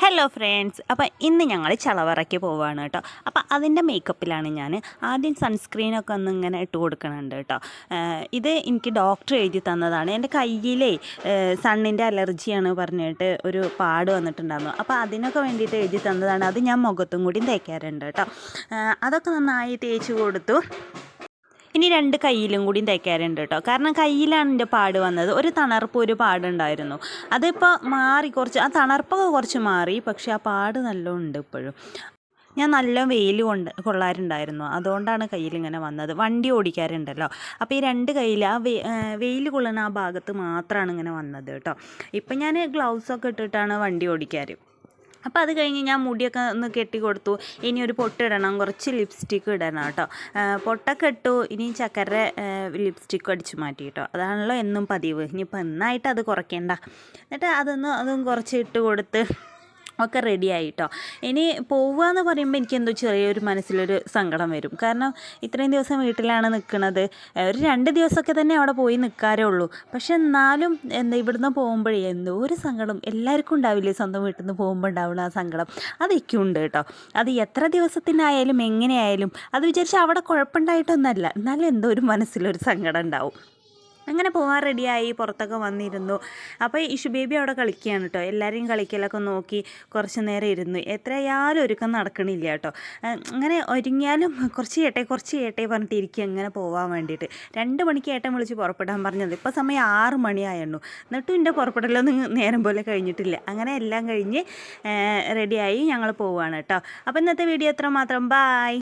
Hello friends, അപ്പോൾ ഇന്ന് ഞങ്ങൾ ചളവറയ്ക്ക് പോവുകയാണ് കേട്ടോ. അപ്പോൾ അതിൻ്റെ മേക്കപ്പിലാണ് ഞാൻ. ആദ്യം സൺസ്ക്രീനൊക്കെ ഒന്ന് ഇങ്ങനെ ഇട്ട് കൊടുക്കണുണ്ട് കേട്ടോ. ഇത് എനിക്ക് ഡോക്ടർ എഴുതി തന്നതാണ്. എൻ്റെ കയ്യിലേ സണ്ണിൻ്റെ അലർജിയാണ് പറഞ്ഞിട്ട് ഒരു പാട് വന്നിട്ടുണ്ടായിരുന്നു. അപ്പോൾ അതിനൊക്കെ വേണ്ടിയിട്ട് എഴുതി തന്നതാണ്. അത് ഞാൻ മുഖത്തും കൂടി തേക്കാറുണ്ട് കേട്ടോ. അതൊക്കെ നന്നായി തേച്ച് കൊടുത്തു. ഇനി രണ്ട് കയ്യിലും കൂടിയും തേക്കാറുണ്ട് കേട്ടോ. കാരണം കയ്യിലാണ് എൻ്റെ പാട് വന്നത്. ഒരു തണർപ്പ് ഒരു പാടുണ്ടായിരുന്നു. അതിപ്പോൾ മാറി, കുറച്ച് ആ തണർപ്പൊക്കെ കുറച്ച് മാറി. പക്ഷേ ആ പാട് നല്ലോണം ഉണ്ട് ഇപ്പോഴും. ഞാൻ നല്ല വെയിൽ കൊള്ളാറുണ്ടായിരുന്നു. അതുകൊണ്ടാണ് കയ്യിലിങ്ങനെ വന്നത്. വണ്ടി ഓടിക്കാറുണ്ടല്ലോ, അപ്പോൾ ഈ രണ്ട് കയ്യിൽ ആ വെയിൽ കൊള്ളുന്ന ആ ഭാഗത്ത് മാത്രമാണ് ഇങ്ങനെ വന്നത് കേട്ടോ. ഇപ്പം ഞാൻ ഗ്ലൗസൊക്കെ ഇട്ടിട്ടാണ് വണ്ടി ഓടിക്കാറ്. അപ്പോൾ അത് കഴിഞ്ഞ് ഞാൻ മുടിയൊക്കെ ഒന്ന് കെട്ടി കൊടുത്തു. ഇനി ഒരു പൊട്ടിടണം, കുറച്ച് ലിപ്സ്റ്റിക്ക് ഇടണം കേട്ടോ. പൊട്ടൊക്കെ ഇട്ടു. ഇനി ചക്കര ലിപ്സ്റ്റിക്ക് അടിച്ചു മാറ്റി കേട്ടോ. അതാണല്ലോ എന്നും പതിവ്. ഇനിയിപ്പോൾ എന്നായിട്ട് അത് കുറയ്ക്കേണ്ട. എന്നിട്ട് അതും കുറച്ച് ഇട്ട് കൊടുത്ത് ഒക്കെ റെഡിയായി കേട്ടോ. ഇനി പോവുക എന്ന് പറയുമ്പോൾ എനിക്കെന്തോ ചെറിയൊരു മനസ്സിലൊരു സങ്കടം വരും. കാരണം ഇത്രയും ദിവസം വീട്ടിലാണ് നിൽക്കുന്നത്. ഒരു 2 ദിവസമൊക്കെ തന്നെ അവിടെ പോയി നിൽക്കാറേ ഉള്ളൂ. പക്ഷെ എന്നാലും ഇവിടുന്ന് പോകുമ്പോഴേ എന്തോ ഒരു സങ്കടം എല്ലാവർക്കും ഉണ്ടാവില്ലേ, സ്വന്തം വീട്ടിൽ നിന്ന് പോകുമ്പോൾ ഉണ്ടാവുന്ന ആ സങ്കടം. അതൊക്കെ ഉണ്ട് കേട്ടോ. അത് എത്ര ദിവസത്തിനായാലും എങ്ങനെയായാലും അത് വിചാരിച്ച് അവിടെ കുഴപ്പമുണ്ടായിട്ടൊന്നുമല്ല, എന്നാലും എന്തോ ഒരു മനസ്സിലൊരു സങ്കടം ഉണ്ടാവും. അങ്ങനെ പോകാൻ റെഡിയായി, പുറത്തൊക്കെ വന്നിരുന്നു. അപ്പോൾ ഇഷു ബേബി അവിടെ കളിക്കുകയാണ് കേട്ടോ. എല്ലാവരെയും കളിക്കലൊക്കെ നോക്കി കുറച്ച് നേരം ഇരുന്നു. എത്രയായാലും ഒരുക്കം നടക്കണില്ല കേട്ടോ. അങ്ങനെ ഒരുങ്ങിയാലും കുറച്ച് ചെയ്യട്ടെ പറഞ്ഞിട്ട് ഇരിക്കുക ഇങ്ങനെ പോകാൻ വേണ്ടിയിട്ട്. 2 മണിക്ക് ഏട്ടൻ വിളിച്ച് പുറപ്പെടാൻ പറഞ്ഞത്. ഇപ്പോൾ സമയം 6 മണിയായിരുന്നു. എന്നിട്ടും എൻ്റെ പുറപ്പെടലൊന്നും നേരം പോലെ കഴിഞ്ഞിട്ടില്ല. അങ്ങനെ എല്ലാം കഴിഞ്ഞ് റെഡിയായി ഞങ്ങൾ പോവുകയാണ് കേട്ടോ. അപ്പോൾ ഇന്നത്തെ വീഡിയോ എത്ര മാത്രം. ബായ്.